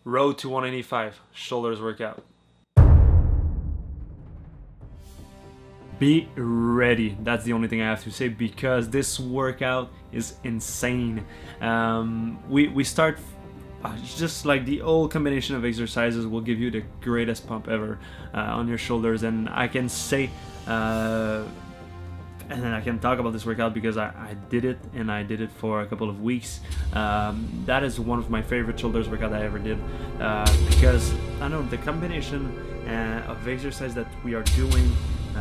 Road to 185, shoulders workout. Be ready. That's the only thing I have to say, because this workout is insane. We start just like the old combination of exercises will give you the greatest pump ever on your shoulders, and I can say and then I can talk about this workout because I did it, and I did it for a couple of weeks. That is one of my favorite shoulders workout I ever did, because I know the combination of exercise that we are doing,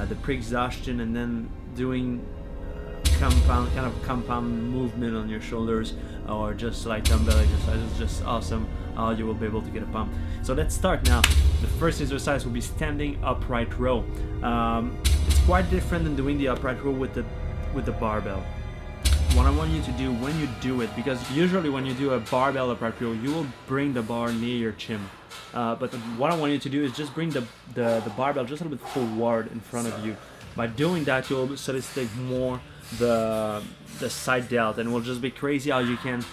the pre-exhaustion, and then doing compound movement on your shoulders, or just like dumbbell exercise, is just awesome. You will be able to get a pump. So let's start now. The first exercise will be standing upright row. It's quite different than doing the upright row with the barbell. What I want you to do when you do it, because usually when you do a barbell upright row, you will bring the bar near your chin. But what I want you to do is just bring the barbell just a little bit forward in front of you. By doing that, you'll solicit more the side delt, and it will just be crazy how you can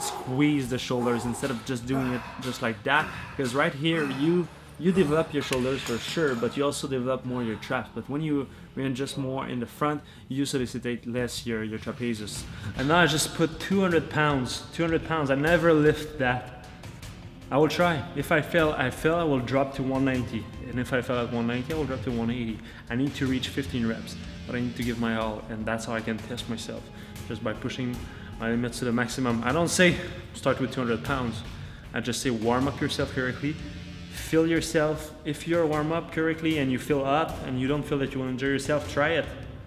squeeze the shoulders instead of just doing it just like that. Because right here you develop your shoulders for sure, but you also develop more your traps. But when you just more in the front, you solicitate less your trapezius. And now I just put 200 pounds. I never lift that. I will try. If I fail, I will drop to 190. And if I fail at 190, I will drop to 180. I need to reach 15 reps, but I need to give my all, and that's how I can test myself, just by pushing my limits to the maximum. I don't say start with 200 pounds. I just say warm up yourself correctly. Feel yourself. If you're warm up correctly and you feel hot and you don't feel that you want to enjoy yourself, try it.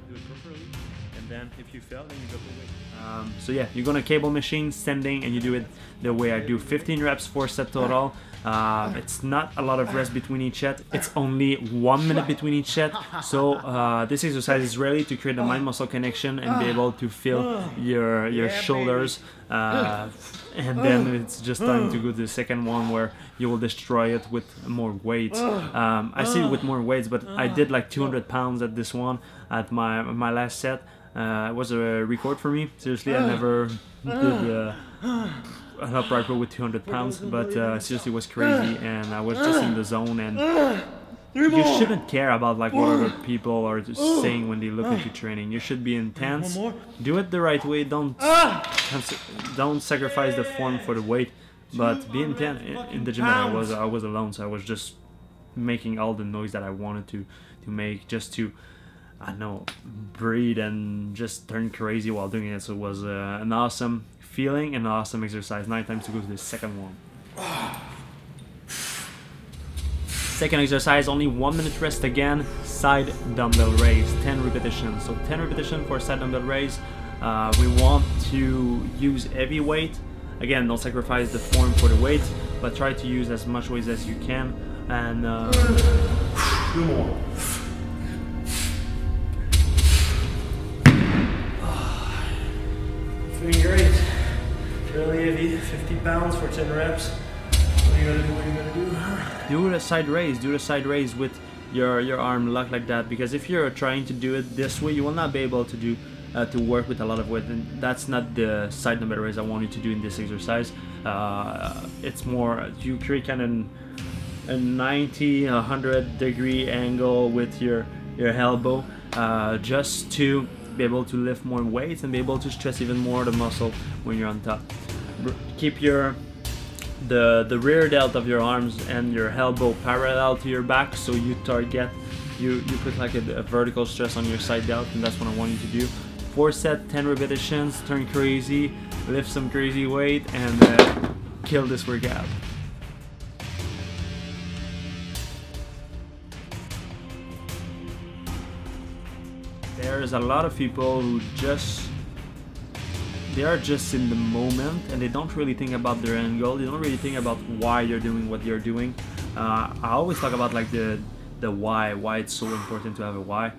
Do it properly, and then if you fail, then you drop the weight. So yeah, you're gonna cable machine standing, and you do it the way I do. 15 reps, 4 set total. It's not a lot of rest between each set. It's only 1 minute between each set. So this exercise is really to create a mind-muscle connection and be able to feel your shoulders. And then it's just time to go to the second one, where you will destroy it with more weights. I say with more weights, but I did like 200 pounds at this one at my last set. It was a record for me. Seriously, I never did an upright row with 200 pounds, but seriously, it was crazy, and I was just in the zone. And you shouldn't care about like what other people are saying when they look at you training. You should be intense. Do it the right way. Don't sacrifice the form for the weight, but be intense. In the gym that I was alone, so I was just making all the noise that I wanted to make, just to, I don't know, breathe and just turn crazy while doing it. So it was an awesome feeling and an awesome exercise. Now time to go to the second one. Second exercise, only 1 minute rest again. Side dumbbell raise, 10 repetitions. So 10 repetitions for side dumbbell raise. We want to use heavy weight. Again, don't sacrifice the form for the weight, but try to use as much weight as you can. And 2 more. Feeling great. Really heavy, 50 pounds for 10 reps. What are you gonna do? Do the side raise. Do the side raise with your arm locked like that, because if you're trying to do it this way, you will not be able to do to work with a lot of weight, and that's not the side dumbbell raise I want you to do in this exercise. It's more, you create kind of a 90, 100 degree angle with your elbow, just to be able to lift more weights and be able to stress even more the muscle when you're on top. Keep the rear delt of your arms and your elbow parallel to your back, so you put like a vertical stress on your side delt, and that's what I want you to do. 4 set, 10 repetitions, turn crazy, lift some crazy weight, and kill this workout. There's a lot of people who they are just in the moment, and they don't really think about their end goal. They don't really think about why you're doing what you're doing. I always talk about like the why it's so important to have a why.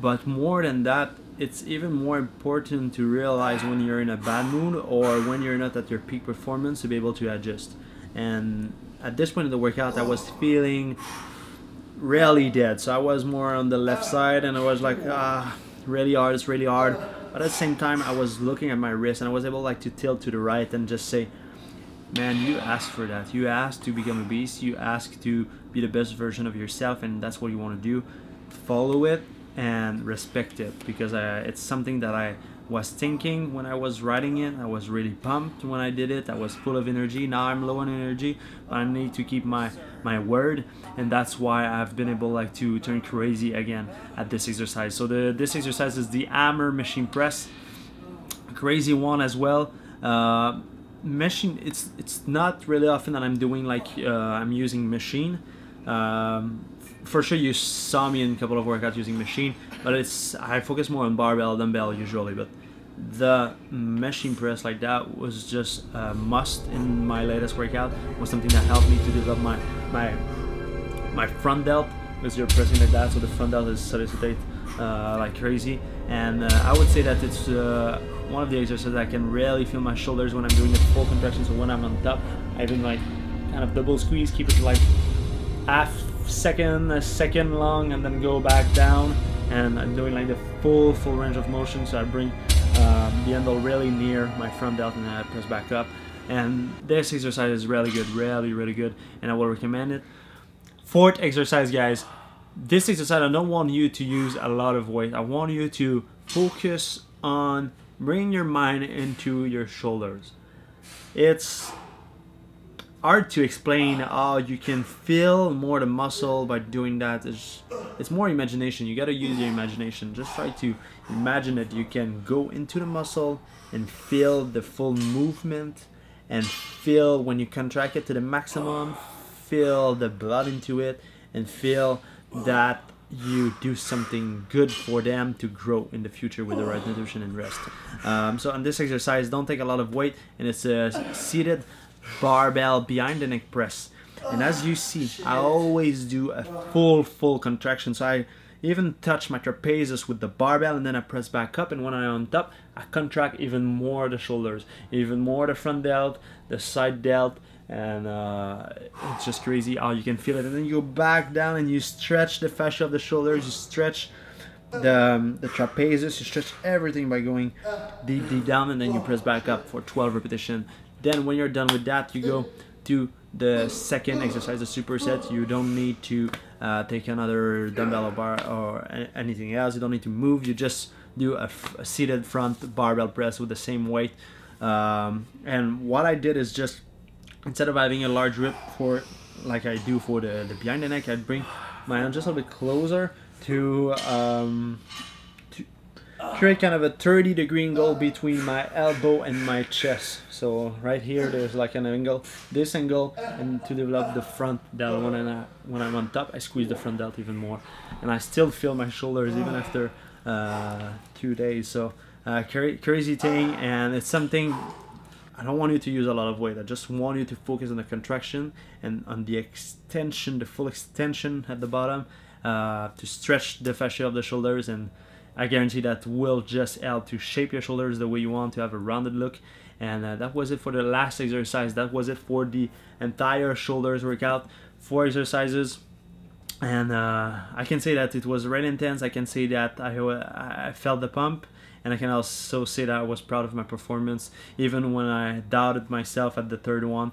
But more than that, it's even more important to realize when you're in a bad mood or when you're not at your peak performance, to be able to adjust. And at this point in the workout, I was feeling really dead, so I was more on the left side, and I was like, really hard, it's really hard. But at the same time, I was looking at my wrist, and I was able like to tilt to the right and just say, man, you ask for that. You ask to become a beast. You ask to be the best version of yourself, and that's what you want to do. Follow it and respect it, because it's something that I was thinking when I was writing it. I was really pumped when I did it. I was full of energy. Now I'm low on energy, but I need to keep my word, and that's why I've been able like to turn crazy again at this exercise. So this exercise is the hammer machine press, crazy one as well. Machine, it's not really often that I'm doing like I'm using machine. For sure you saw me in a couple of workouts using machine, but I focus more on barbell, dumbbell usually. But the machine press like that was just a must in my latest workout. It was something that helped me to develop my front delt, because you're pressing like that, so the front delt is solicitate like crazy. And I would say that it's one of the exercises I can really feel my shoulders when I'm doing the full contraction. So when I'm on top, I even like kind of double squeeze, keep it like a second long, and then go back down, and I'm doing like the full range of motion. So I bring the handle really near my front delt, and then I press back up. And this exercise is really good, really good, and I will recommend it. Fourth exercise, guys. This exercise, I don't want you to use a lot of weight. I want you to focus on bringing your mind into your shoulders. It's hard to explain how you can feel more the muscle by doing that. It's more imagination. You gotta use your imagination. Just try to imagine that you can go into the muscle and feel the full movement, and feel when you contract it to the maximum, feel the blood into it, and feel that you do something good for them to grow in the future with the right nutrition and rest. So on this exercise, don't take a lot of weight, and it's a seated barbell behind the neck press. And as you see, I always do a full contraction. So I even touch my trapezius with the barbell, and then I press back up, and when I'm on top, I contract even more the shoulders, even more the front delt, the side delt, and it's just crazy how you can feel it. And then you go back down and you stretch the fascia of the shoulders, you stretch the trapezius, you stretch everything by going deep down, and then you press back up for 12 repetitions. Then when you're done with that, you go to the second exercise, the superset. You don't need to take another dumbbell or bar or anything else. You don't need to move. You just do a seated front barbell press with the same weight. And what I did is just, instead of having a large grip for like I do for the behind the neck, I'd bring my hand just a little bit closer to create kind of a 30-degree angle between my elbow and my chest. So right here there's like an angle, this angle, and to develop the front delt. When I'm on top, I squeeze the front delt even more, and I still feel my shoulders even after 2 days. So crazy thing, and it's something I don't want you to use a lot of weight. I just want you to focus on the contraction and on the extension, the full extension at the bottom, to stretch the fascia of the shoulders, and I guarantee that will just help to shape your shoulders the way you want, to have a rounded look. And that was it for the last exercise. That was it for the entire shoulders workout. 4 exercises, and I can say that it was really intense. I can say that I felt the pump, and I can also say that I was proud of my performance, even when I doubted myself at the third one,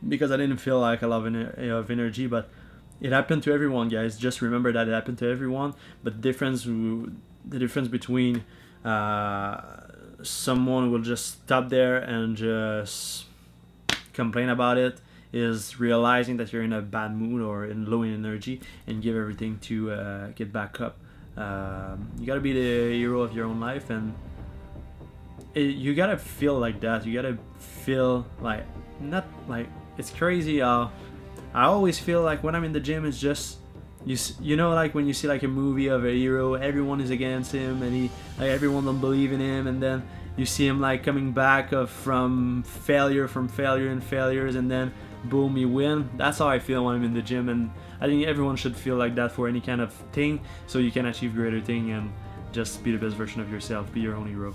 because I didn't feel like a lot of energy. But it happened to everyone, guys. Just remember that it happened to everyone. But the difference between someone who will just stop there and just complain about it is realizing that you're in a bad mood or in low energy, and give everything to get back up. You gotta be the hero of your own life, and you gotta feel like that. You gotta feel like, not like, it's crazy how I always feel like when I'm in the gym, it's just you know, like when you see like a movie of a hero, everyone is against him, and everyone don't believe in him, and then you see him like coming back from failure and failures, and then boom, you win. That's how I feel when I'm in the gym, and I think everyone should feel like that for any kind of thing, so you can achieve greater thing and just be the best version of yourself, be your own hero.